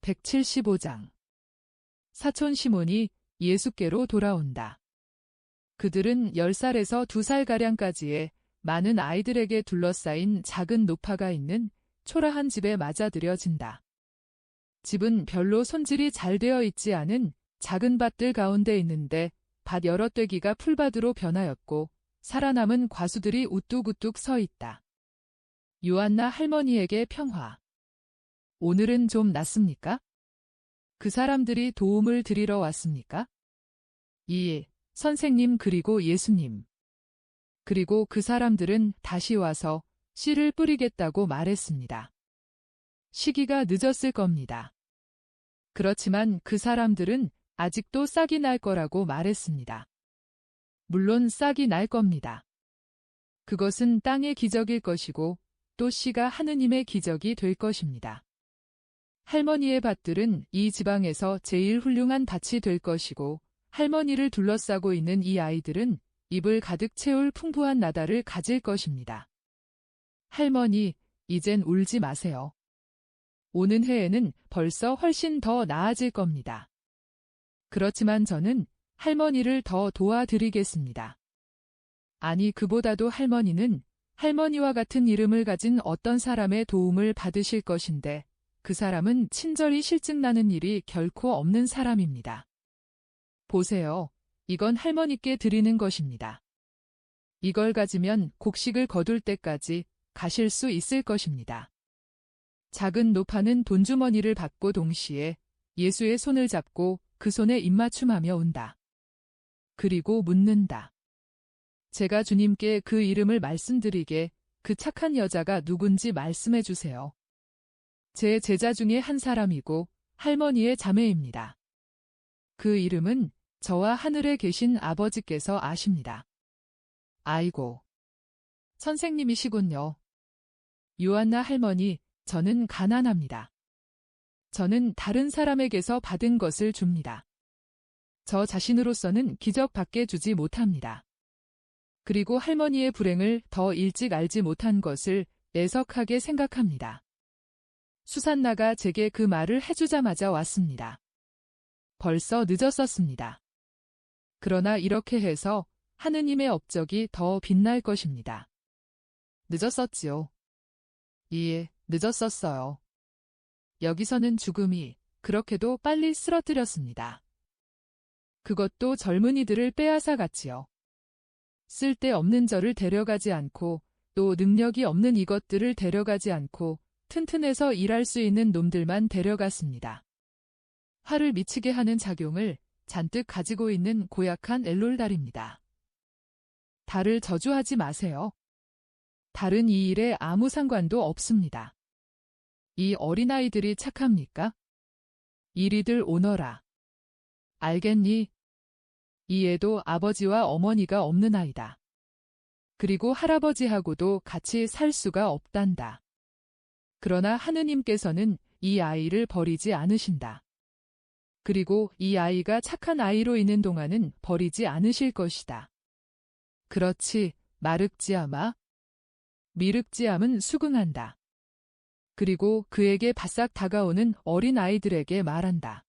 175장 사촌 시몬이 예수께로 돌아온다. 그들은 10살에서 2살가량까지의 많은 아이들에게 둘러싸인 작은 노파가 있는 초라한 집에 맞아들여진다. 집은 별로 손질이 잘 되어 있지 않은 작은 밭들 가운데 있는데 밭 여러 떼기가 풀밭으로 변하였고 살아남은 과수들이 우뚝우뚝 서 있다. 요한나 할머니에게 평화. 오늘은 좀 낫습니까? 그 사람들이 도움을 드리러 왔습니까? 선생님 그리고 예수님. 그리고 그 사람들은 다시 와서 씨를 뿌리겠다고 말했습니다. 시기가 늦었을 겁니다. 그렇지만 그 사람들은 아직도 싹이 날 거라고 말했습니다. 물론 싹이 날 겁니다. 그것은 땅의 기적일 것이고 또 씨가 하느님의 기적이 될 것입니다. 할머니의 밭들은 이 지방에서 제일 훌륭한 밭이 될 것이고 할머니를 둘러싸고 있는 이 아이들은 입을 가득 채울 풍부한 나달을 가질 것입니다. 할머니, 이젠 울지 마세요. 오는 해에는 벌써 훨씬 더 나아질 겁니다. 그렇지만 저는 할머니를 더 도와드리겠습니다. 아니, 그보다도 할머니는 할머니와 같은 이름을 가진 어떤 사람의 도움을 받으실 것인데 그 사람은 친절히 실증나는 일이 결코 없는 사람입니다. 보세요. 이건 할머니께 드리는 것입니다. 이걸 가지면 곡식을 거둘 때까지 가실 수 있을 것입니다. 작은 노파는 돈주머니를 받고 동시에 예수의 손을 잡고 그 손에 입맞춤하며 온다. 그리고 묻는다. 제가 주님께 그 이름을 말씀드리게 그 착한 여자가 누군지 말씀해 주세요. 제 제자 중에 한 사람이고 할머니의 자매입니다. 그 이름은 저와 하늘에 계신 아버지께서 아십니다. 아이고. 선생님이시군요. 요한나 할머니, 저는 가난합니다. 저는 다른 사람에게서 받은 것을 줍니다. 저 자신으로서는 기적밖에 주지 못합니다. 그리고 할머니의 불행을 더 일찍 알지 못한 것을 애석하게 생각합니다. 수산나가 제게 그 말을 해주자마자 왔습니다. 벌써 늦었었습니다. 그러나 이렇게 해서 하느님의 업적이 더 빛날 것입니다. 늦었었지요. 늦었었어요. 여기서는 죽음이 그렇게도 빨리 쓰러뜨렸습니다. 그것도 젊은이들을 빼앗아 갔지요. 쓸데없는 저를 데려가지 않고 또 능력이 없는 이것들을 데려가지 않고 튼튼해서 일할 수 있는 놈들만 데려갔습니다. 화를 미치게 하는 작용을 잔뜩 가지고 있는 고약한 엘롤달입니다. 달을 저주하지 마세요. 달은 이 일에 아무 상관도 없습니다. 이 어린아이들이 착합니까? 이리들 오너라. 알겠니? 이 애도 아버지와 어머니가 없는 아이다. 그리고 할아버지하고도 같이 살 수가 없단다. 그러나 하느님께서는 이 아이를 버리지 않으신다. 그리고 이 아이가 착한 아이로 있는 동안은 버리지 않으실 것이다. 그렇지, 마륵지암아. 미륵지암은 수긍한다. 그리고 그에게 바싹 다가오는 어린 아이들에게 말한다.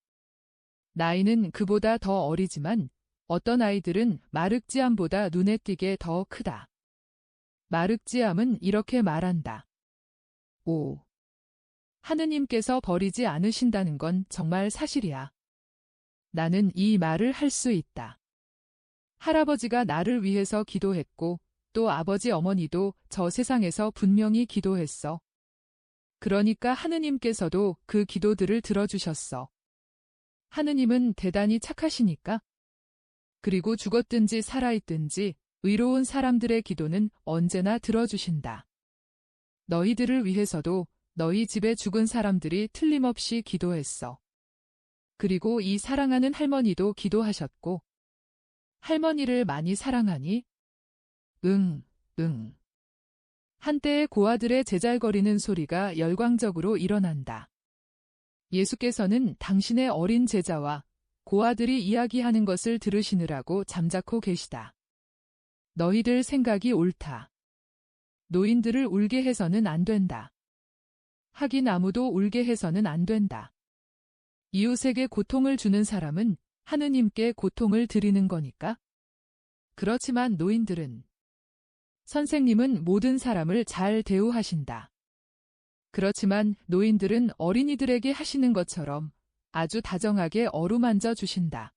나이는 그보다 더 어리지만 어떤 아이들은 마륵지암보다 눈에 띄게 더 크다. 마륵지암은 이렇게 말한다. 오. 하느님께서 버리지 않으신다는 건 정말 사실이야. 나는 이 말을 할 수 있다. 할아버지가 나를 위해서 기도했고 또 아버지 어머니도 저 세상에서 분명히 기도했어. 그러니까 하느님께서도 그 기도들을 들어주셨어. 하느님은 대단히 착하시니까. 그리고 죽었든지 살아있든지 의로운 사람들의 기도는 언제나 들어주신다. 너희들을 위해서도 너희 집에 죽은 사람들이 틀림없이 기도했어. 그리고 이 사랑하는 할머니도 기도하셨고. 할머니를 많이 사랑하니? 응. 한때의 고아들의 제잘거리는 소리가 열광적으로 일어난다. 예수께서는 당신의 어린 제자와 고아들이 이야기하는 것을 들으시느라고 잠자코 계시다. 너희들 생각이 옳다. 노인들을 울게 해서는 안 된다. 하긴 아무도 울게 해서는 안 된다. 이웃에게 고통을 주는 사람은 하느님께 고통을 드리는 거니까? 그렇지만 노인들은 선생님은 모든 사람을 잘 대우하신다. 그렇지만 노인들은 어린이들에게 하시는 것처럼 아주 다정하게 어루만져 주신다.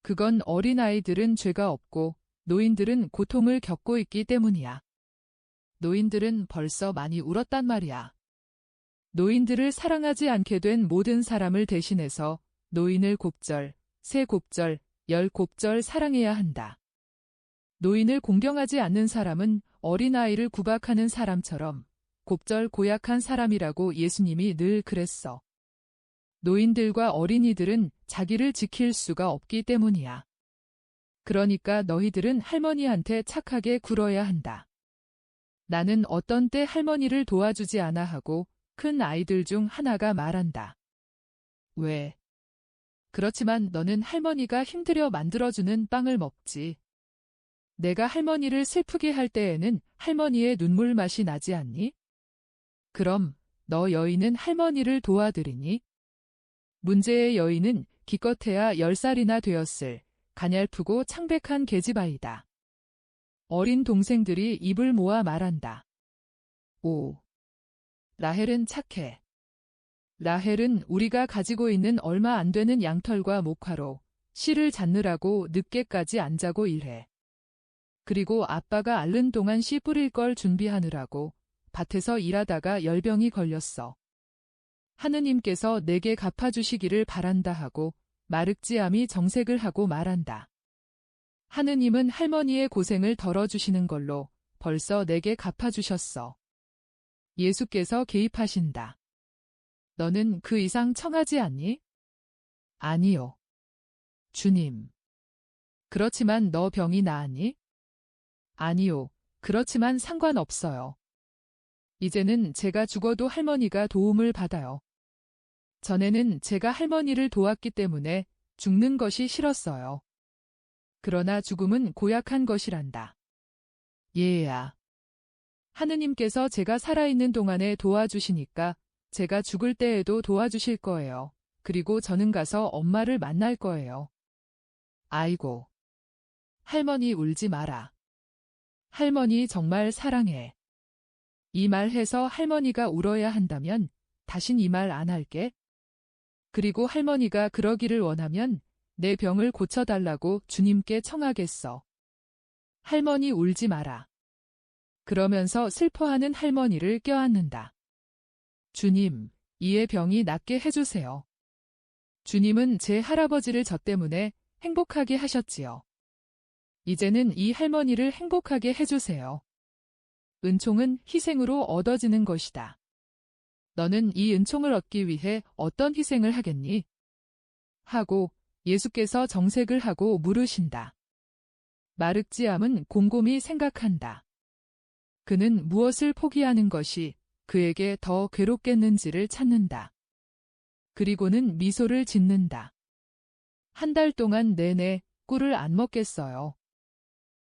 그건 어린아이들은 죄가 없고 노인들은 고통을 겪고 있기 때문이야. 노인들은 벌써 많이 울었단 말이야. 노인들을 사랑하지 않게 된 모든 사람을 대신해서 노인을 곱절, 세 곱절, 열 곱절 사랑해야 한다. 노인을 공경하지 않는 사람은 어린아이를 구박하는 사람처럼 곱절 고약한 사람이라고 예수님이 늘 그랬어. 노인들과 어린이들은 자기를 지킬 수가 없기 때문이야. 그러니까 너희들은 할머니한테 착하게 굴어야 한다. 나는 어떤 때 할머니를 도와주지 않아 하고 큰 아이들 중 하나가 말한다. 왜? 그렇지만 너는 할머니가 힘들여 만들어주는 빵을 먹지. 내가 할머니를 슬프게 할 때에는 할머니의 눈물 맛이 나지 않니? 그럼 너 여인은 할머니를 도와드리니? 문제의 여인은 기껏해야 10살이나 되었을 가냘프고 창백한 계집아이다. 어린 동생들이 입을 모아 말한다. 오, 라헬은 착해. 라헬은 우리가 가지고 있는 얼마 안 되는 양털과 목화로 씨를 잡느라고 늦게까지 안 자고 일해. 그리고 아빠가 앓는 동안 씨 뿌릴 걸 준비하느라고 밭에서 일하다가 열병이 걸렸어. 하느님께서 내게 갚아주시기를 바란다 하고 마륵지암이 정색을 하고 말한다. 하느님은 할머니의 고생을 덜어주시는 걸로 벌써 내게 갚아주셨어. 예수께서 개입하신다. 너는 그 이상 청하지 않니? 아니요. 주님. 그렇지만 너 병이 나았니? 아니요. 그렇지만 상관없어요. 이제는 제가 죽어도 할머니가 도움을 받아요. 전에는 제가 할머니를 도왔기 때문에 죽는 것이 싫었어요. 그러나 죽음은 고약한 것이란다. 얘야. 하느님께서 제가 살아있는 동안에 도와주시니까 제가 죽을 때에도 도와주실 거예요. 그리고 저는 가서 엄마를 만날 거예요. 아이고. 할머니 울지 마라. 할머니 정말 사랑해. 이 말 해서 할머니가 울어야 한다면 다신 이 말 안 할게. 그리고 할머니가 그러기를 원하면 내 병을 고쳐달라고 주님께 청하겠어. 할머니 울지 마라. 그러면서 슬퍼하는 할머니를 껴안는다. 주님, 이의 병이 낫게 해주세요. 주님은 제 할아버지를 저 때문에 행복하게 하셨지요. 이제는 이 할머니를 행복하게 해주세요. 은총은 희생으로 얻어지는 것이다. 너는 이 은총을 얻기 위해 어떤 희생을 하겠니? 하고 예수께서 정색을 하고 물으신다. 마륵지암은 곰곰이 생각한다. 그는 무엇을 포기하는 것이 그에게 더 괴롭겠는지를 찾는다. 그리고는 미소를 짓는다. 한 달 동안 내내 꿀을 안 먹겠어요.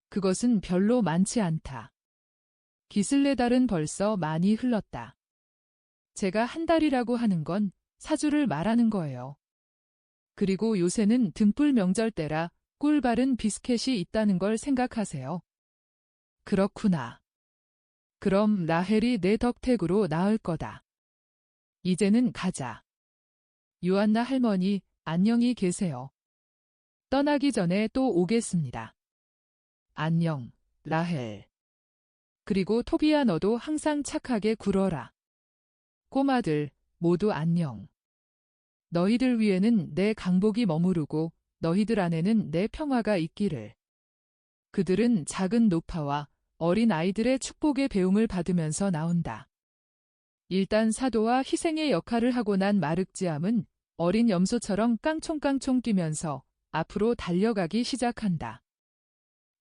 그것은 별로 많지 않다. 기슬레달은 벌써 많이 흘렀다. 제가 한 달이라고 하는 건 사주를 말하는 거예요. 그리고 요새는 등불 명절 때라 꿀 바른 비스켓이 있다는 걸 생각하세요. 그렇구나. 그럼 라헬이 내 덕택으로 나을 거다. 이제는 가자. 요한나 할머니, 안녕히 계세요. 떠나기 전에 또 오겠습니다. 안녕, 라헬. 그리고 토비야 너도 항상 착하게 굴어라. 꼬마들, 모두 안녕. 너희들 위에는 내 강복이 머무르고 너희들 안에는 내 평화가 있기를. 그들은 작은 노파와 어린 아이들의 축복의 배움을 받으면서 나온다. 일단 사도와 희생의 역할을 하고 난 마륵지암은 어린 염소처럼 깡총깡총 뛰면서 앞으로 달려가기 시작한다.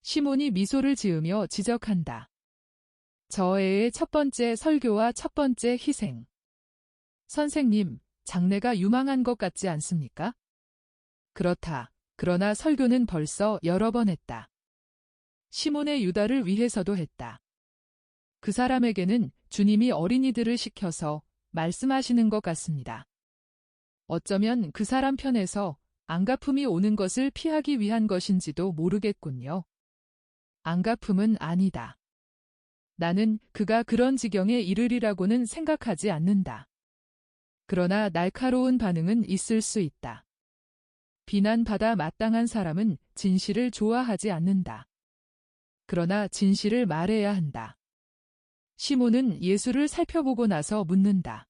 시몬이 미소를 지으며 지적한다. 저 애의 첫 번째 설교와 첫 번째 희생. 선생님, 장래가 유망한 것 같지 않습니까? 그렇다. 그러나 설교는 벌써 여러 번 했다. 시몬의 유다를 위해서도 했다. 그 사람에게는 주님이 어린이들을 시켜서 말씀하시는 것 같습니다. 어쩌면 그 사람 편에서 안갚음이 오는 것을 피하기 위한 것인지도 모르겠군요. 안갚음은 아니다. 나는 그가 그런 지경에 이르리라고는 생각하지 않는다. 그러나 날카로운 반응은 있을 수 있다. 비난받아 마땅한 사람은 진실을 좋아하지 않는다. 그러나 진실을 말해야 한다. 시몬은 예수를 살펴보고 나서 묻는다.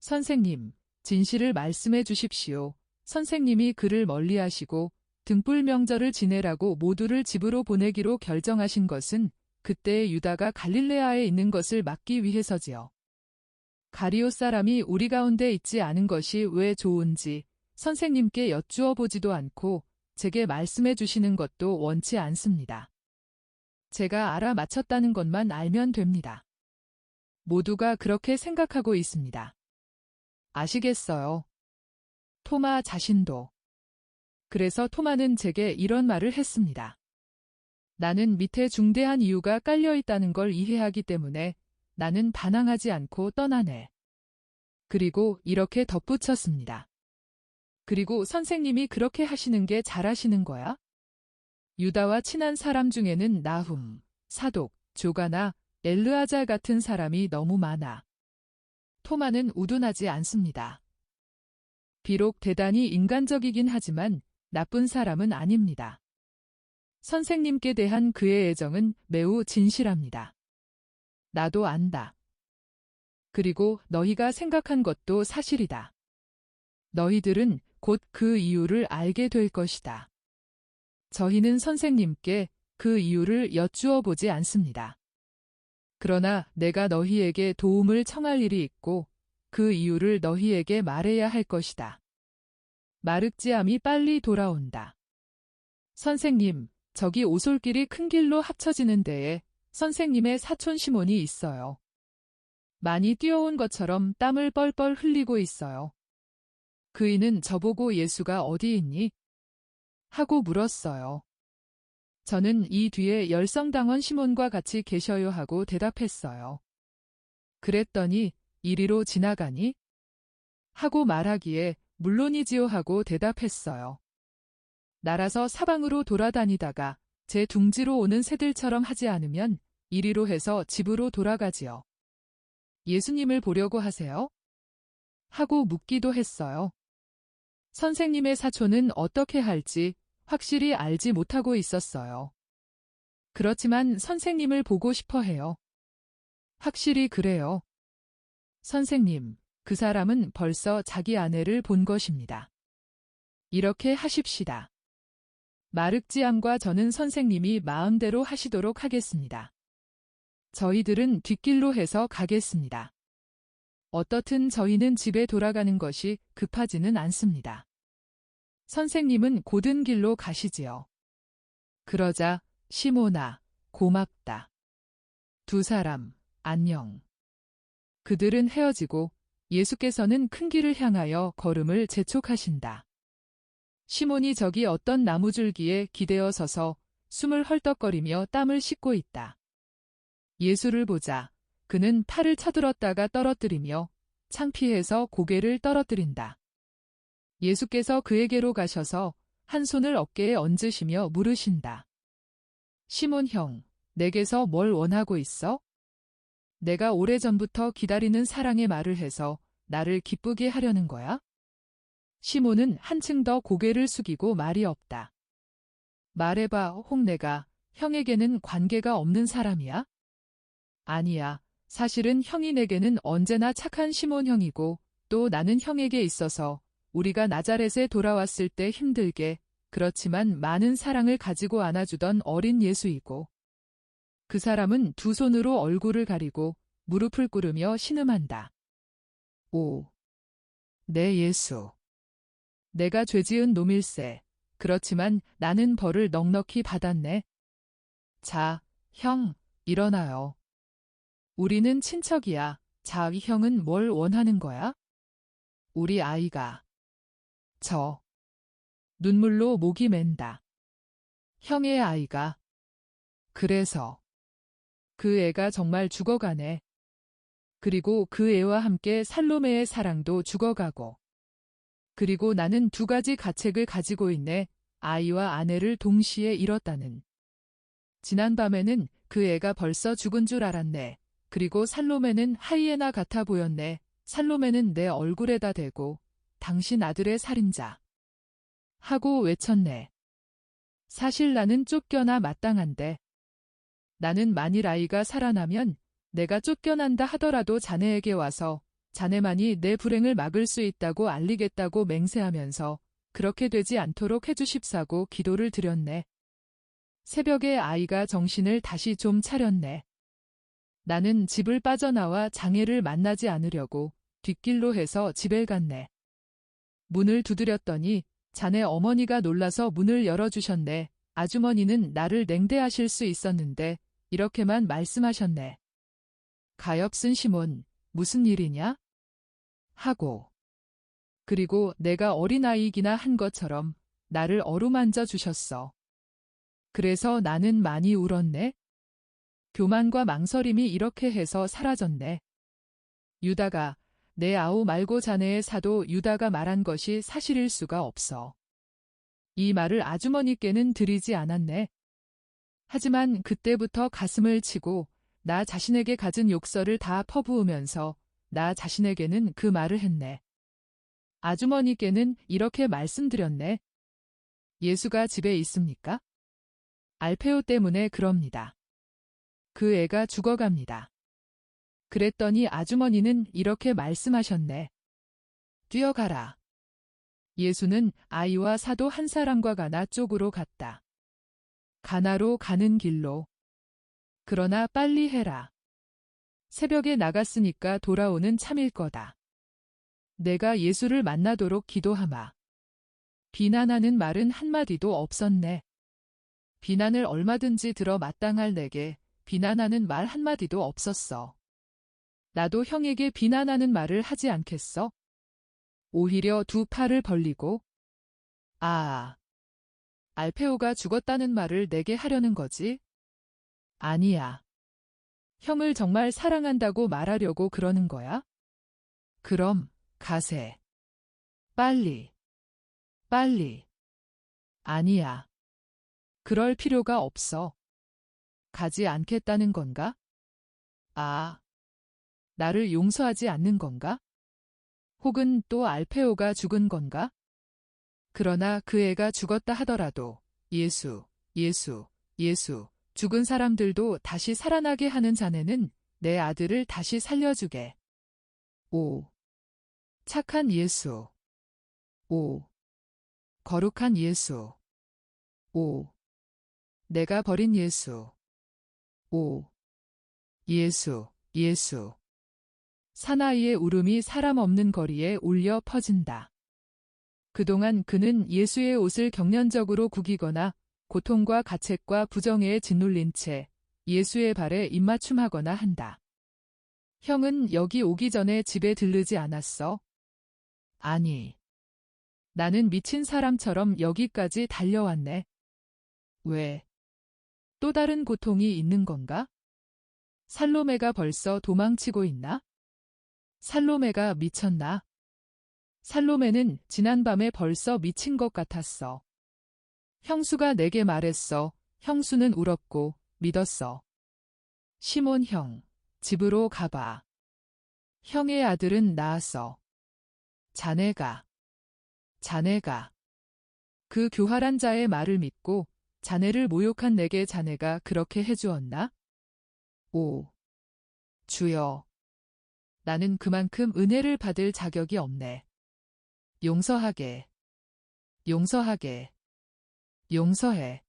선생님, 진실을 말씀해 주십시오. 선생님이 그를 멀리하시고 등불 명절을 지내라고 모두를 집으로 보내기로 결정하신 것은 그때의 유다가 갈릴레아에 있는 것을 막기 위해서지요. 가리오 사람이 우리 가운데 있지 않은 것이 왜 좋은지 선생님께 여쭈어 보지도 않고 제게 말씀해 주시는 것도 원치 않습니다. 제가 알아맞혔다는 것만 알면 됩니다. 모두가 그렇게 생각하고 있습니다. 아시겠어요? 토마 자신도. 그래서 토마는 제게 이런 말을 했습니다. 나는 밑에 중대한 이유가 깔려 있다는 걸 이해하기 때문에 나는 반항하지 않고 떠나네. 그리고 이렇게 덧붙였습니다. 그리고 선생님이 그렇게 하시는 게 잘하시는 거야? 유다와 친한 사람 중에는 나훔, 사독, 조가나 엘르아잘 같은 사람이 너무 많아. 토마는 우둔하지 않습니다. 비록 대단히 인간적이긴 하지만 나쁜 사람은 아닙니다. 선생님께 대한 그의 애정은 매우 진실합니다. 나도 안다. 그리고 너희가 생각한 것도 사실이다. 너희들은 곧 그 이유를 알게 될 것이다. 저희는 선생님께 그 이유를 여쭈어 보지 않습니다. 그러나 내가 너희에게 도움을 청할 일이 있고 그 이유를 너희에게 말해야 할 것이다. 마륵지암이 빨리 돌아온다. 선생님, 저기 오솔길이 큰 길로 합쳐지는 데에 선생님의 사촌 시몬이 있어요. 많이 뛰어온 것처럼 땀을 뻘뻘 흘리고 있어요. 그이는 저보고 예수가 어디 있니? 하고 물었어요. 저는 이 뒤에 열성당원 시몬과 같이 계셔요 하고 대답했어요. 그랬더니 이리로 지나가니? 하고 말하기에 물론이지요 하고 대답했어요. 날아서 사방으로 돌아다니다가 제 둥지로 오는 새들처럼 하지 않으면 이리로 해서 집으로 돌아가지요. 예수님을 보려고 하세요? 하고 묻기도 했어요. 선생님의 사촌은 어떻게 할지 확실히 알지 못하고 있었어요. 그렇지만 선생님을 보고 싶어 해요. 확실히 그래요. 선생님, 그 사람은 벌써 자기 아내를 본 것입니다. 이렇게 하십시다. 마륵지암과 저는 선생님이 마음대로 하시도록 하겠습니다. 저희들은 뒷길로 해서 가겠습니다. 어떻든 저희는 집에 돌아가는 것이 급하지는 않습니다. 선생님은 곧은 길로 가시지요. 그러자 시몬아, 고맙다. 두 사람, 안녕. 그들은 헤어지고 예수께서는 큰 길을 향하여 걸음을 재촉하신다. 시몬이 저기 어떤 나무줄기에 기대어 서서 숨을 헐떡거리며 땀을 씻고 있다. 예수를 보자 그는 팔을 쳐들었다가 떨어뜨리며 창피해서 고개를 떨어뜨린다. 예수께서 그에게로 가셔서 한 손을 어깨에 얹으시며 물으신다. 시몬 형, 내게서 뭘 원하고 있어? 내가 오래전부터 기다리는 사랑의 말을 해서 나를 기쁘게 하려는 거야? 시몬은 한층 더 고개를 숙이고 말이 없다. 말해봐, 혹 내가 형에게는 관계가 없는 사람이야? 아니야. 사실은 형이 내게는 언제나 착한 시몬 형이고 또 나는 형에게 있어서 우리가 나자렛에 돌아왔을 때 힘들게 그렇지만 많은 사랑을 가지고 안아주던 어린 예수이고 그 사람은 두 손으로 얼굴을 가리고 무릎을 꿇으며 신음한다. 오, 내 예수. 내가 죄지은 놈일세. 그렇지만 나는 벌을 넉넉히 받았네. 자, 형, 일어나요. 우리는 친척이야. 자, 이 형은 뭘 원하는 거야? 우리 아이가. 눈물로 목이 맨다. 형의 아이가. 그래서. 그 애가 정말 죽어가네. 그리고 그 애와 함께 살로메의 사랑도 죽어가고. 그리고 나는 두 가지 가책을 가지고 있네. 아이와 아내를 동시에 잃었다는. 지난밤에는 그 애가 벌써 죽은 줄 알았네. 그리고 살로메는 하이에나 같아 보였네. 살로메는 내 얼굴에다 대고 당신 아들의 살인자 하고 외쳤네. 사실 나는 쫓겨나 마땅한데. 나는 만일 아이가 살아나면 내가 쫓겨난다 하더라도 자네에게 와서 자네만이 내 불행을 막을 수 있다고 알리겠다고 맹세하면서 그렇게 되지 않도록 해주십사고 기도를 드렸네. 새벽에 아이가 정신을 다시 좀 차렸네. 나는 집을 빠져나와 장애를 만나지 않으려고 뒷길로 해서 집에 갔네. 문을 두드렸더니 자네 어머니가 놀라서 문을 열어주셨네. 아주머니는 나를 냉대하실 수 있었는데 이렇게만 말씀하셨네. 가엾은 시몬, 무슨 일이냐? 하고. 그리고 내가 어린아이이기나 한 것처럼 나를 어루만져 주셨어. 그래서 나는 많이 울었네. 교만과 망설임이 이렇게 해서 사라졌네. 유다가 내 아우 말고 자네의 사도 유다가 말한 것이 사실일 수가 없어. 이 말을 아주머니께는 드리지 않았네. 하지만 그때부터 가슴을 치고 나 자신에게 가진 욕설을 다 퍼부으면서 나 자신에게는 그 말을 했네. 아주머니께는 이렇게 말씀드렸네. 예수가 집에 있습니까? 알페오 때문에 그럽니다. 그 애가 죽어갑니다. 그랬더니 아주머니는 이렇게 말씀하셨네. 뛰어가라. 예수는 아이와 사도 한 사람과 가나 쪽으로 갔다. 가나로 가는 길로. 그러나 빨리 해라. 새벽에 나갔으니까 돌아오는 참일 거다. 내가 예수를 만나도록 기도하마. 비난하는 말은 한마디도 없었네. 비난을 얼마든지 들어 마땅할 내게 비난하는 말 한마디도 없었어. 나도 형에게 비난하는 말을 하지 않겠어? 오히려 두 팔을 벌리고 알페오가 죽었다는 말을 내게 하려는 거지? 아니야. 형을 정말 사랑한다고 말하려고 그러는 거야? 그럼 가세. 빨리. 빨리. 아니야. 그럴 필요가 없어. 가지 않겠다는 건가? 나를 용서하지 않는 건가? 혹은 또 알페오가 죽은 건가? 그러나 그 애가 죽었다 하더라도 예수, 죽은 사람들도 다시 살아나게 하는 자네는 내 아들을 다시 살려주게. 착한 예수. 거룩한 예수. 내가 버린 예수. 예수. 사나이의 울음이 사람 없는 거리에 울려 퍼진다. 그동안 그는 예수의 옷을 경련적으로 구기거나 고통과 가책과 부정에 짓눌린 채 예수의 발에 입맞춤하거나 한다. 형은 여기 오기 전에 집에 들르지 않았어? 아니. 나는 미친 사람처럼 여기까지 달려왔네. 왜? 또 다른 고통이 있는 건가? 살로메가 벌써 도망치고 있나? 살로메가 미쳤나? 살로메는 지난밤에 벌써 미친 것 같았어. 형수가 내게 말했어. 형수는 울었고 믿었어. 시몬 형, 집으로 가봐. 형의 아들은 나았어. 자네가 그 교활한 자의 말을 믿고 자네를 모욕한 내게 자네가 그렇게 해주었나? 주여. 나는 그만큼 은혜를 받을 자격이 없네. 용서해.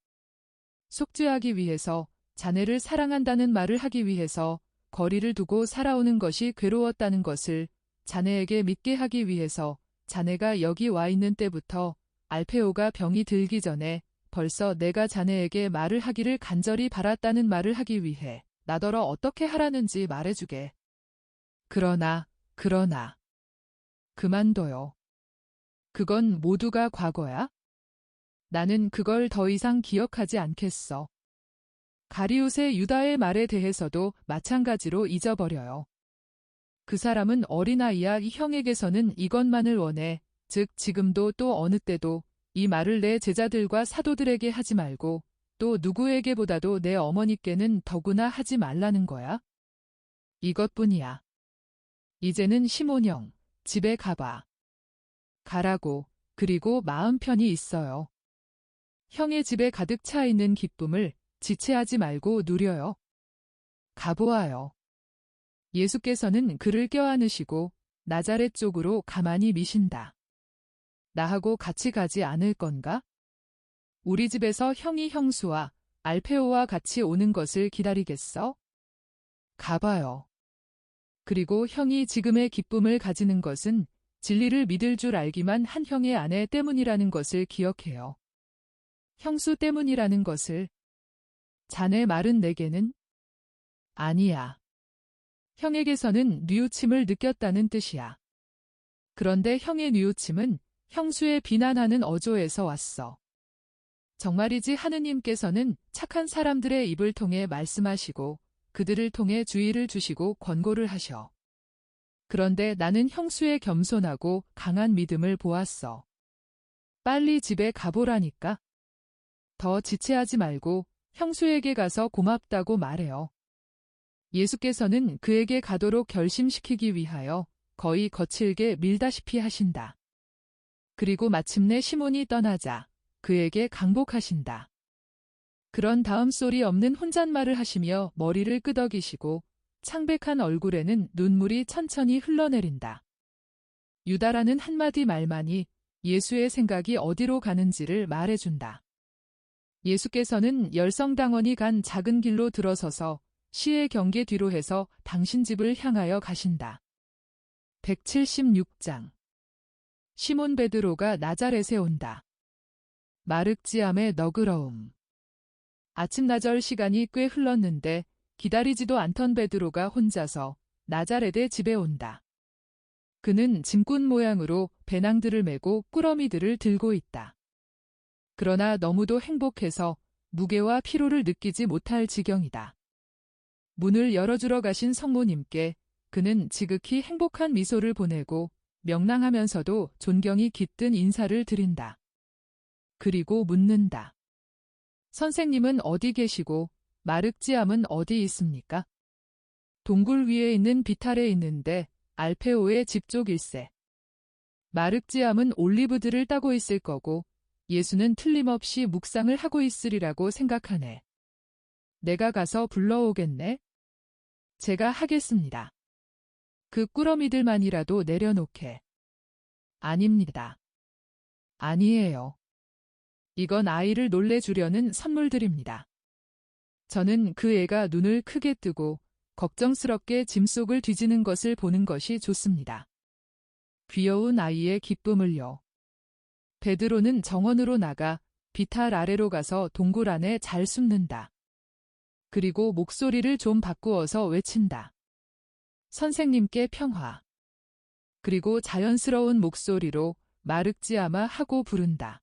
속죄하기 위해서, 자네를 사랑한다는 말을 하기 위해서, 거리를 두고 살아오는 것이 괴로웠다는 것을 자네에게 믿게 하기 위해서, 자네가 여기 와 있는 때부터 알페오가 병이 들기 전에 벌써 내가 자네에게 말을 하기를 간절히 바랐다는 말을 하기 위해 나더러 어떻게 하라는지 말해주게. 그러나 그만둬요. 그건 모두가 과거야? 나는 그걸 더 이상 기억하지 않겠어. 가리웃의 유다의 말에 대해서도 마찬가지로 잊어버려요. 그 사람은 어린아이야. 이 형에게서는 이것만을 원해. 즉 지금도 또 어느 때도 이 말을 내 제자들과 사도들에게 하지 말고 또 누구에게보다도 내 어머니께는 더구나 하지 말라는 거야? 이것뿐이야. 이제는 시몬 형, 집에 가봐. 가라고. 그리고 마음 편히 있어요. 형의 집에 가득 차 있는 기쁨을 지체하지 말고 누려요. 가보아요. 예수께서는 그를 껴안으시고 나자렛 쪽으로 가만히 미신다. 나하고 같이 가지 않을 건가? 우리 집에서 형이 형수와 알페오와 같이 오는 것을 기다리겠어? 가봐요. 그리고 형이 지금의 기쁨을 가지는 것은 진리를 믿을 줄 알기만 한 형의 아내 때문이라는 것을 기억해요. 형수 때문이라는 것을. 자네 말은 내게는? 아니야. 형에게서는 뉘우침을 느꼈다는 뜻이야. 그런데 형의 뉘우침은 형수의 비난하는 어조에서 왔어. 정말이지 하느님께서는 착한 사람들의 입을 통해 말씀하시고 그들을 통해 주의를 주시고 권고를 하셔. 그런데 나는 형수의 겸손하고 강한 믿음을 보았어. 빨리 집에 가보라니까. 더 지체하지 말고 형수에게 가서 고맙다고 말해요. 예수께서는 그에게 가도록 결심시키기 위하여 거의 거칠게 밀다시피 하신다. 그리고 마침내 시몬이 떠나자 그에게 강복하신다. 그런 다음 소리 없는 혼잣말을 하시며 머리를 끄덕이시고 창백한 얼굴에는 눈물이 천천히 흘러내린다. 유다라는 한마디 말만이 예수의 생각이 어디로 가는지를 말해준다. 예수께서는 열성당원이 간 작은 길로 들어서서 시의 경계 뒤로 해서 당신 집을 향하여 가신다. 176장 시몬 베드로가 나자렛에 온다. 마륵지암의 너그러움. 아침나절 시간이 꽤 흘렀는데 기다리지도 않던 베드로가 혼자서 나자렛의 집에 온다. 그는 짐꾼 모양으로 배낭들을 메고 꾸러미들을 들고 있다. 그러나 너무도 행복해서 무게와 피로를 느끼지 못할 지경이다. 문을 열어주러 가신 성모님께 그는 지극히 행복한 미소를 보내고 명랑하면서도 존경이 깃든 인사를 드린다. 그리고 묻는다. 선생님은 어디 계시고 마륵지암은 어디 있습니까? 동굴 위에 있는 비탈에 있는데 알페오의 집 쪽일세. 마륵지암은 올리브들을 따고 있을 거고 예수는 틀림없이 묵상을 하고 있으리라고 생각하네. 내가 가서 불러오겠네. 제가 하겠습니다. 그 꾸러미들만이라도 내려놓게. 아닙니다. 아니에요. 이건 아이를 놀래주려는 선물들입니다. 저는 그 애가 눈을 크게 뜨고 걱정스럽게 짐 속을 뒤지는 것을 보는 것이 좋습니다. 귀여운 아이의 기쁨을요. 베드로는 정원으로 나가 비탈 아래로 가서 동굴 안에 잘 숨는다. 그리고 목소리를 좀 바꾸어서 외친다. 선생님께 평화. 그리고 자연스러운 목소리로 마륵지아마 하고 부른다.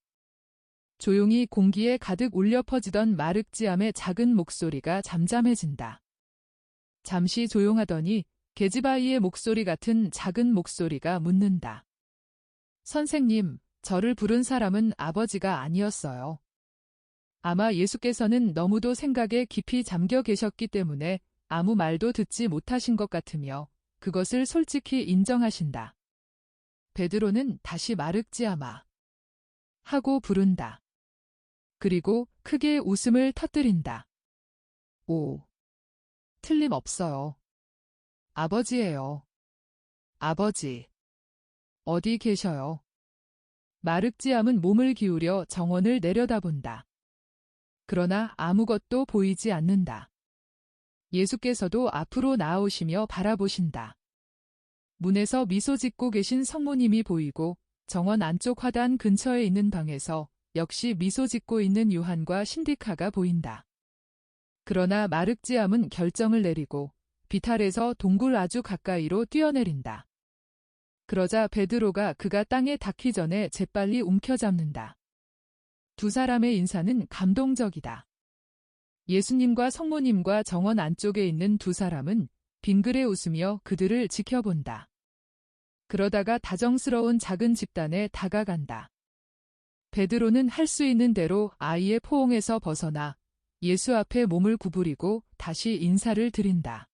조용히 공기에 가득 울려 퍼지던 마륵지암의 작은 목소리가 잠잠해진다. 잠시 조용하더니 계집아이의 목소리 같은 작은 목소리가 묻는다. 선생님, 저를 부른 사람은 아버지가 아니었어요. 아마 예수께서는 너무도 생각에 깊이 잠겨 계셨기 때문에 아무 말도 듣지 못하신 것 같으며 그것을 솔직히 인정하신다. 베드로는 다시 마륵지아마 하고 부른다. 그리고 크게 웃음을 터뜨린다. 오, 틀림없어요. 아버지예요. 아버지. 어디 계셔요? 마륵지암은 몸을 기울여 정원을 내려다본다. 그러나 아무것도 보이지 않는다. 예수께서도 앞으로 나아오시며 바라보신다. 문에서 미소 짓고 계신 성모님이 보이고 정원 안쪽 화단 근처에 있는 방에서 역시 미소 짓고 있는 요한과 신디카가 보인다. 그러나 마륵지암은 결정을 내리고 비탈에서 동굴 아주 가까이로 뛰어내린다. 그러자 베드로가 그가 땅에 닿기 전에 재빨리 움켜잡는다. 두 사람의 인사는 감동적이다. 예수님과 성모님과 정원 안쪽에 있는 두 사람은 빙그레 웃으며 그들을 지켜본다. 그러다가 다정스러운 작은 집단에 다가간다. 베드로는 할 수 있는 대로 아이의 포옹에서 벗어나 예수 앞에 몸을 구부리고 다시 인사를 드린다.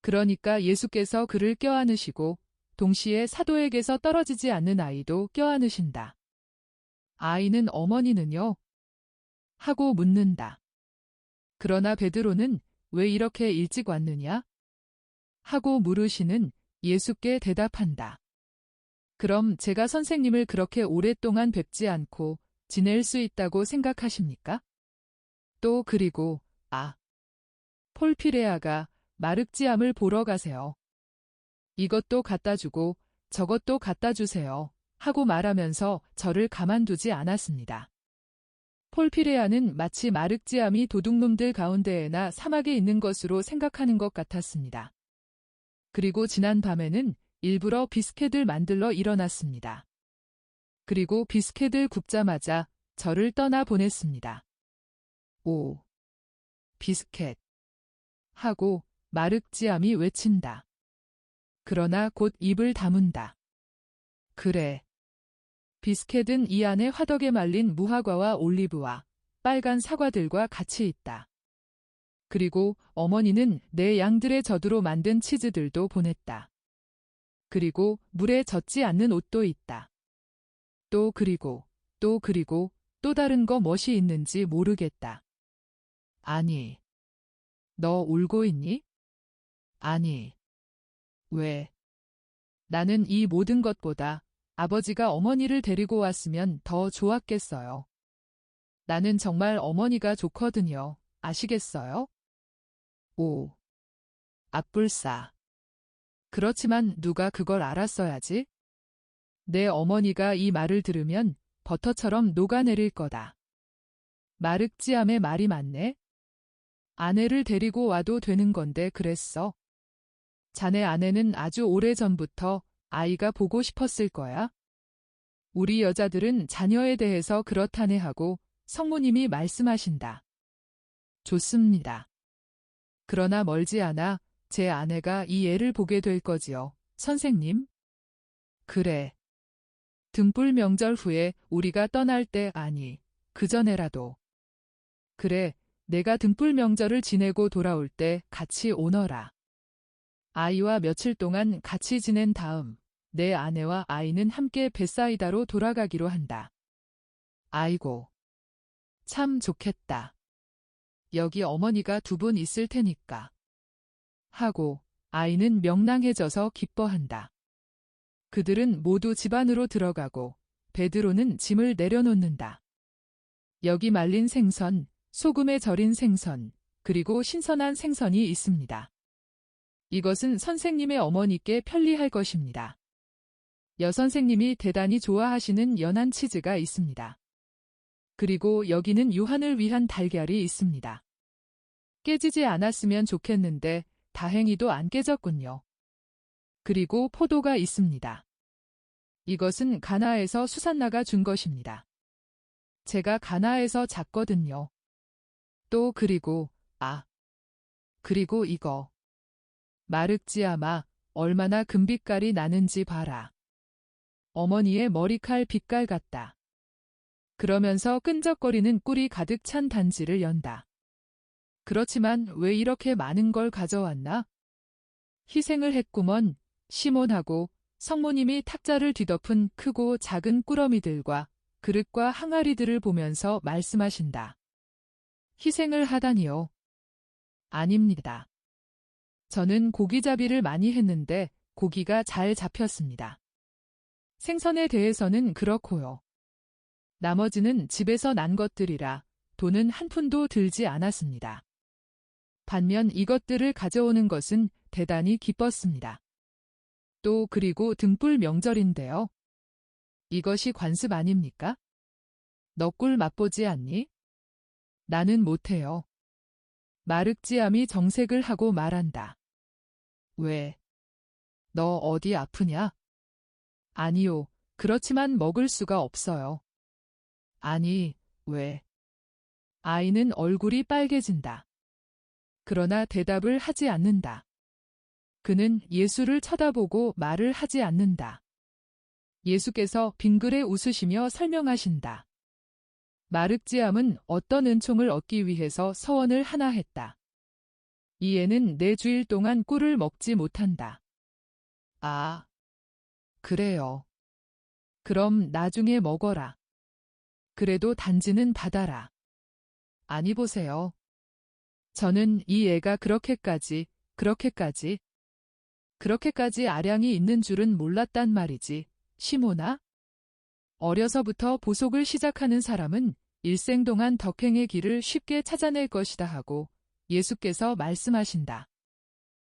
그러니까 예수께서 그를 껴안으시고 동시에 사도에게서 떨어지지 않는 아이도 껴안으신다. 아이는 어머니는요? 하고 묻는다. 그러나 베드로는 왜 이렇게 일찍 왔느냐? 하고 물으시는 예수께 대답한다. 그럼 제가 선생님을 그렇게 오랫동안 뵙지 않고 지낼 수 있다고 생각하십니까? 또 그리고 폴피레아가 마륵지암을 보러 가세요. 이것도 갖다 주고 저것도 갖다 주세요. 하고 말하면서 저를 가만두지 않았습니다. 폴피레아는 마치 마륵지암이 도둑놈들 가운데에나 사막에 있는 것으로 생각하는 것 같았습니다. 그리고 지난 밤에는 일부러 비스켓을 만들러 일어났습니다. 그리고 비스켓을 굽자마자 저를 떠나 보냈습니다. 오, 비스켓. 하고 마륵지암이 외친다. 그러나 곧 입을 다문다. 그래. 비스켓은 이 안에 화덕에 말린 무화과와 올리브와 빨간 사과들과 같이 있다. 그리고 어머니는 내 양들의 젖으로 만든 치즈들도 보냈다. 그리고 물에 젖지 않는 옷도 있다. 또 그리고 또 다른 거 멋이 있는지 모르겠다. 아니, 너 울고 있니? 아니, 왜? 나는 이 모든 것보다 아버지가 어머니를 데리고 왔으면 더 좋았겠어요. 나는 정말 어머니가 좋거든요. 아시겠어요? 오, 앞불싸. 그렇지만 누가 그걸 알았어야지? 내 어머니가 이 말을 들으면 버터처럼 녹아내릴 거다. 마륵지암의 말이 맞네? 아내를 데리고 와도 되는 건데 그랬어. 자네 아내는 아주 오래전부터 아이가 보고 싶었을 거야. 우리 여자들은 자녀에 대해서 그렇다네 하고 성모님이 말씀하신다. 좋습니다. 그러나 멀지 않아 제 아내가 이 애를 보게 될 거지요, 선생님? 그래. 등불 명절 후에 우리가 떠날 때 아니, 그전에라도. 그래, 내가 등불 명절을 지내고 돌아올 때 같이 오너라. 아이와 며칠 동안 같이 지낸 다음 내 아내와 아이는 함께 베사이다로 돌아가기로 한다. 아이고, 참 좋겠다. 여기 어머니가 두 분 있을 테니까. 하고 아이는 명랑해져서 기뻐한다. 그들은 모두 집 안으로 들어가고 베드로는 짐을 내려놓는다. 여기 말린 생선, 소금에 절인 생선, 그리고 신선한 생선이 있습니다. 이것은 선생님의 어머니께 편리할 것입니다. 여선생님이 대단히 좋아하시는 연한 치즈가 있습니다. 그리고 여기는 요한을 위한 달걀이 있습니다. 깨지지 않았으면 좋겠는데 다행히도 안 깨졌군요. 그리고 포도가 있습니다. 이것은 가나에서 수산나가 준 것입니다. 제가 가나에서 잤거든요. 또 그리고 그리고 이거. 마륵지암아, 얼마나 금빛깔이 나는지 봐라. 어머니의 머리칼 빛깔 같다. 그러면서 끈적거리는 꿀이 가득 찬 단지를 연다. 그렇지만 왜 이렇게 많은 걸 가져왔나? 희생을 했구먼. 시몬하고 성모님이 탁자를 뒤덮은 크고 작은 꾸러미들과 그릇과 항아리들을 보면서 말씀하신다. 희생을 하다니요. 아닙니다. 저는 고기잡이를 많이 했는데 고기가 잘 잡혔습니다. 생선에 대해서는 그렇고요. 나머지는 집에서 난 것들이라 돈은 한 푼도 들지 않았습니다. 반면 이것들을 가져오는 것은 대단히 기뻤습니다. 또 그리고 등불 명절인데요. 이것이 관습 아닙니까? 너 꿀 맛보지 않니? 나는 못해요. 마륵지암이 정색을 하고 말한다. 왜? 너 어디 아프냐? 아니요. 그렇지만 먹을 수가 없어요. 아니, 왜? 아이는 얼굴이 빨개진다. 그러나 대답을 하지 않는다. 그는 예수를 쳐다보고 말을 하지 않는다. 예수께서 빙그레 웃으시며 설명하신다. 마륵지암은 어떤 은총을 얻기 위해서 서원을 하나 했다. 이 애는 4주일 동안 꿀을 먹지 못한다. 아, 그래요. 그럼 나중에 먹어라. 그래도 단지는 받아라. 아니 보세요. 저는 이 애가 그렇게까지 아량이 있는 줄은 몰랐단 말이지. 시모나? 어려서부터 보속을 시작하는 사람은 일생 동안 덕행의 길을 쉽게 찾아낼 것이다 하고 예수께서 말씀하신다.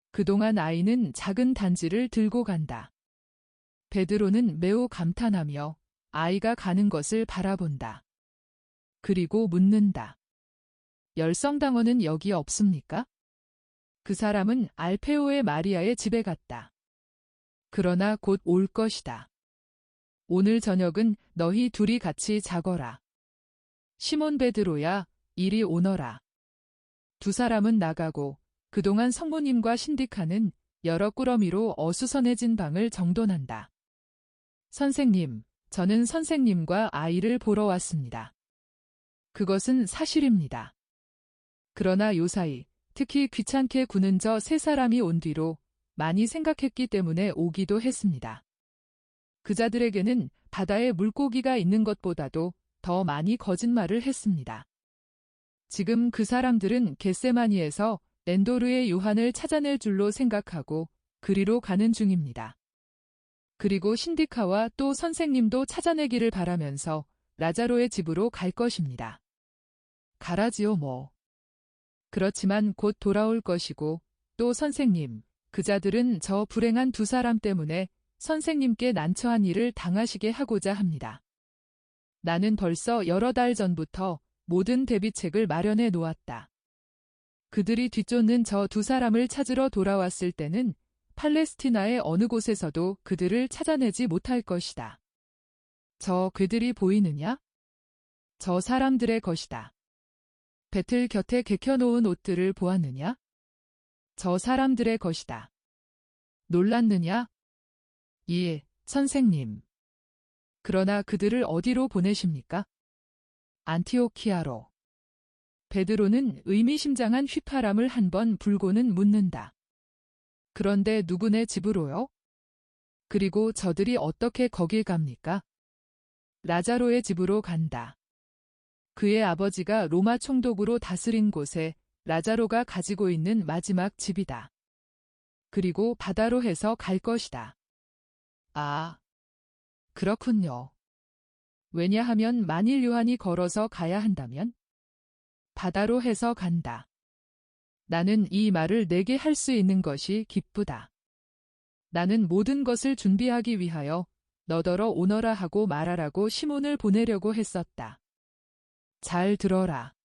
그동안 아이는 작은 단지를 들고 간다. 베드로는 매우 감탄하며 아이가 가는 것을 바라본다. 그리고 묻는다. 열성당원은 여기 없습니까? 그 사람은 알페오의 마리아의 집에 갔다. 그러나 곧 올 것이다. 오늘 저녁은 너희 둘이 같이 자거라. 시몬 베드로야, 이리 오너라. 두 사람은 나가고 그동안 성모님과 신디카는 여러 꾸러미로 어수선해진 방을 정돈한다. 선생님, 저는 선생님과 아이를 보러 왔습니다. 그것은 사실입니다. 그러나 요사이, 특히 귀찮게 구는 저 3사람이 온 뒤로 많이 생각했기 때문에 오기도 했습니다. 그자들에게는 바다에 물고기가 있는 것보다도 더 많이 거짓말을 했습니다. 지금 그 사람들은 겟세마니에서 엔도르의 요한을 찾아낼 줄로 생각하고 그리로 가는 중입니다. 그리고 신디카와 또 선생님도 찾아내기를 바라면서 라자로의 집으로 갈 것입니다. 가라지요 뭐. 그렇지만 곧 돌아올 것이고 또 선생님, 그자들은 저 불행한 2사람 때문에 선생님께 난처한 일을 당하시게 하고자 합니다. 나는 벌써 여러 달 전부터 모든 대비책을 마련해 놓았다. 그들이 뒤쫓는 저 2사람을 찾으러 돌아왔을 때는 팔레스티나의 어느 곳에서도 그들을 찾아내지 못할 것이다. 저 그들이 보이느냐? 저 사람들의 것이다. 배틀 곁에 개켜놓은 옷들을 보았느냐? 저 사람들의 것이다. 놀랐느냐? 예, 선생님. 그러나 그들을 어디로 보내십니까? 안티오키아로. 베드로는 의미심장한 휘파람을 한번 불고는 묻는다. 그런데 누구네 집으로요? 그리고 저들이 어떻게 거길 갑니까? 라자로의 집으로 간다. 그의 아버지가 로마 총독으로 다스린 곳에 라자로가 가지고 있는 마지막 집이다. 그리고 바다로 해서 갈 것이다. 아, 그렇군요. 왜냐하면 만일 요한이 걸어서 가야 한다면? 바다로 해서 간다. 나는 이 말을 내게 할 수 있는 것이 기쁘다. 나는 모든 것을 준비하기 위하여 너더러 오너라 하고 말하라고 시몬을 보내려고 했었다. 잘 들어라.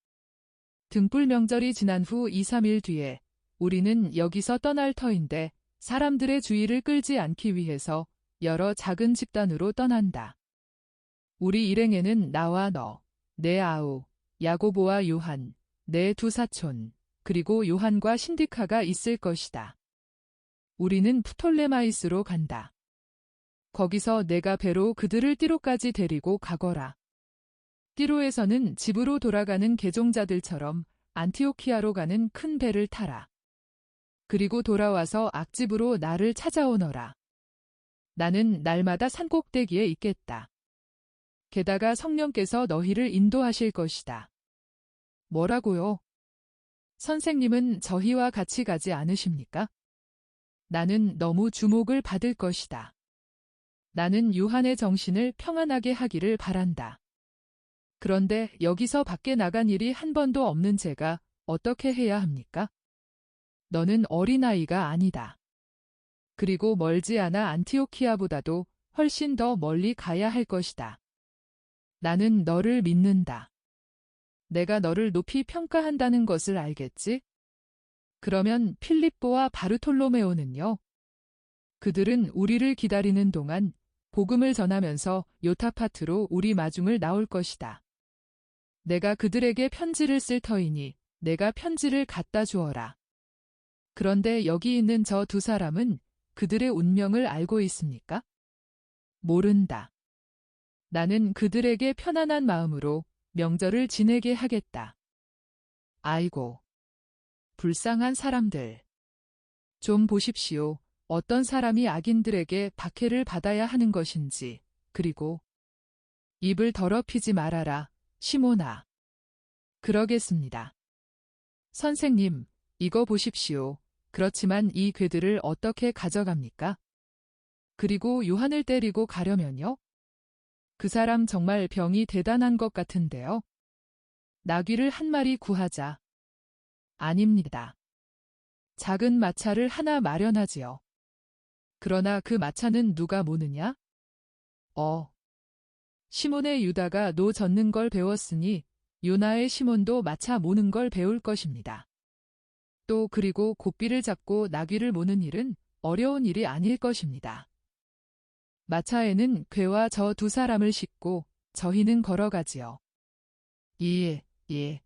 등불 명절이 지난 후 2, 3일 뒤에 우리는 여기서 떠날 터인데 사람들의 주의를 끌지 않기 위해서 여러 작은 집단으로 떠난다. 우리 일행에는 나와 너, 내 아우, 야고보와 요한, 내 2 사촌, 그리고 요한과 신디카가 있을 것이다. 우리는 프톨레마이스로 간다. 거기서 내가 배로 그들을 띠로까지 데리고 가거라. 띠로에서는 집으로 돌아가는 개종자들처럼 안티오키아로 가는 큰 배를 타라. 그리고 돌아와서 악집으로 나를 찾아오너라. 나는 날마다 산꼭대기에 있겠다. 게다가 성령께서 너희를 인도하실 것이다. 뭐라고요? 선생님은 저희와 같이 가지 않으십니까? 나는 너무 주목을 받을 것이다. 나는 요한의 정신을 평안하게 하기를 바란다. 그런데 여기서 밖에 나간 일이 한 번도 없는 제가 어떻게 해야 합니까? 너는 어린아이가 아니다. 그리고 멀지 않아 안티오키아보다도 훨씬 더 멀리 가야 할 것이다. 나는 너를 믿는다. 내가 너를 높이 평가한다는 것을 알겠지? 그러면 필립보와 바르톨로메오는요? 그들은 우리를 기다리는 동안 복음을 전하면서 요타파트로 우리 마중을 나올 것이다. 내가 그들에게 편지를 쓸 터이니 내가 편지를 갖다 주어라. 그런데 여기 있는 저 두 사람은 그들의 운명을 알고 있습니까? 모른다. 나는 그들에게 편안한 마음으로 명절을 지내게 하겠다. 아이고, 불쌍한 사람들. 좀 보십시오. 어떤 사람이 악인들에게 박해를 받아야 하는 것인지. 그리고 입을 더럽히지 말아라, 시몬아. 그러겠습니다. 선생님, 이거 보십시오. 그렇지만 이 궤들을 어떻게 가져갑니까? 그리고 요한을 때리고 가려면요? 그 사람 정말 병이 대단한 것 같은데요. 나귀를 한 마리 구하자. 아닙니다. 작은 마차를 하나 마련하지요. 그러나 그 마차는 누가 모느냐? 시몬의 유다가 노 젓는 걸 배웠으니 요나의 시몬도 마차 모는 걸 배울 것입니다. 또 그리고 고삐를 잡고 나귀를 모는 일은 어려운 일이 아닐 것입니다. 마차에는 궤와 저 두 사람을 싣고 저희는 걸어가지요. 예.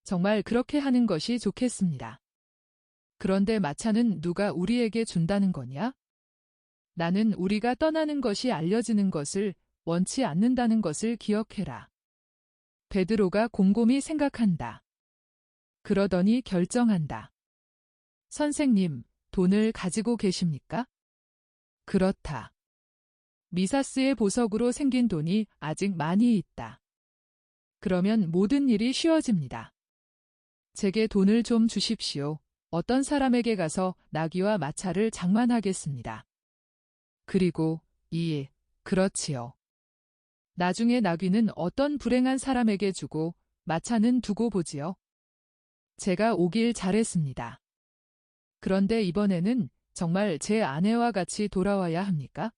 정말 그렇게 하는 것이 좋겠습니다. 그런데 마차는 누가 우리에게 준다는 거냐? 나는 우리가 떠나는 것이 알려지는 것을 원치 않는다는 것을 기억해라. 베드로가 곰곰이 생각한다. 그러더니 결정한다. 선생님, 돈을 가지고 계십니까? 그렇다. 미사스의 보석으로 생긴 돈이 아직 많이 있다. 그러면 모든 일이 쉬워집니다. 제게 돈을 좀 주십시오. 어떤 사람에게 가서 나귀와 마차를 장만하겠습니다. 그리고 그렇지요. 나중에 나귀는 어떤 불행한 사람에게 주고 마차는 두고 보지요. 제가 오길 잘했습니다. 그런데 이번에는 정말 제 아내와 같이 돌아와야 합니까?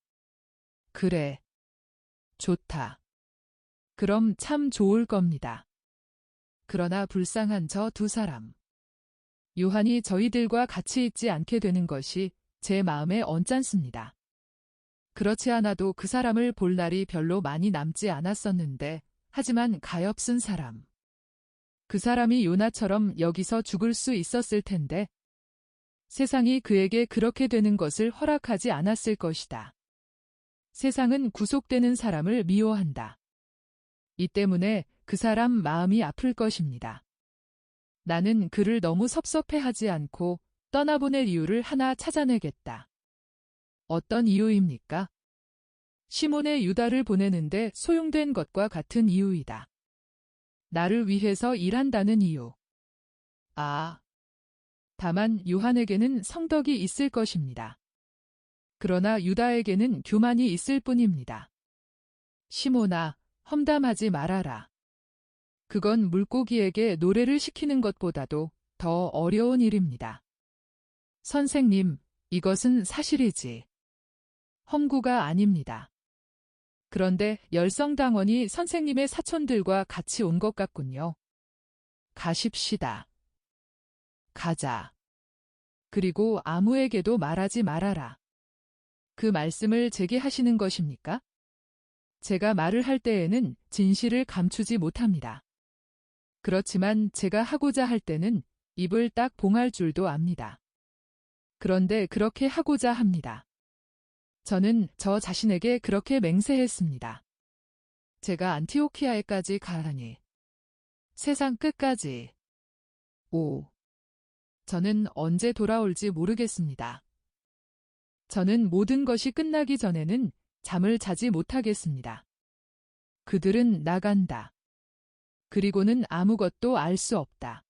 그래. 좋다. 그럼 참 좋을 겁니다. 그러나 불쌍한 저 두 사람. 요한이 저희들과 같이 있지 않게 되는 것이 제 마음에 언짢습니다. 그렇지 않아도 그 사람을 볼 날이 별로 많이 남지 않았었는데, 하지만 가엾은 사람. 그 사람이 요나처럼 여기서 죽을 수 있었을 텐데, 세상이 그에게 그렇게 되는 것을 허락하지 않았을 것이다. 세상은 구속되는 사람을 미워한다. 이 때문에 그 사람 마음이 아플 것입니다. 나는 그를 너무 섭섭해하지 않고 떠나보낼 이유를 하나 찾아내겠다. 어떤 이유입니까? 시몬의 유다를 보내는데 소용된 것과 같은 이유이다. 나를 위해서 일한다는 이유. 다만 요한에게는 성덕이 있을 것입니다. 그러나 유다에게는 교만이 있을 뿐입니다. 시몬아, 험담하지 말아라. 그건 물고기에게 노래를 시키는 것보다도 더 어려운 일입니다. 선생님, 이것은 사실이지. 험구가 아닙니다. 그런데 열성당원이 선생님의 사촌들과 같이 온 것 같군요. 가십시다. 가자. 그리고 아무에게도 말하지 말아라. 그 말씀을 제게 하시는 것입니까? 제가 말을 할 때에는 진실을 감추지 못합니다. 그렇지만 제가 하고자 할 때는 입을 딱 봉할 줄도 압니다. 그런데 그렇게 하고자 합니다. 저는 저 자신에게 그렇게 맹세했습니다. 제가 안티오키아에까지 가라니. 세상 끝까지. 저는 언제 돌아올지 모르겠습니다. 저는 모든 것이 끝나기 전에는 잠을 자지 못하겠습니다. 그들은 나간다. 그리고는 아무것도 알 수 없다.